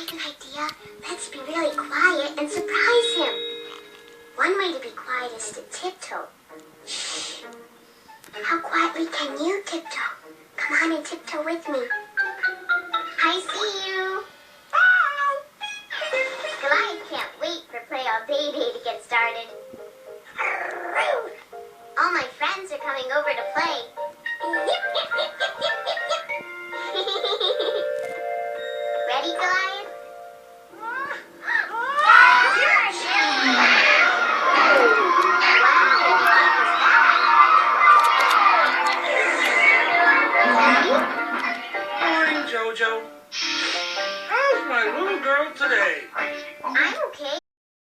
have an idea. Let's be really quiet and surprise him. One way to be quiet is to tiptoe. How quietly can you tiptoe? Come on and tiptoe with me. I see you. Bye. Goliath can't wait for Play All Day Day to get started. All my friends are coming over to play. Ready, Goliath?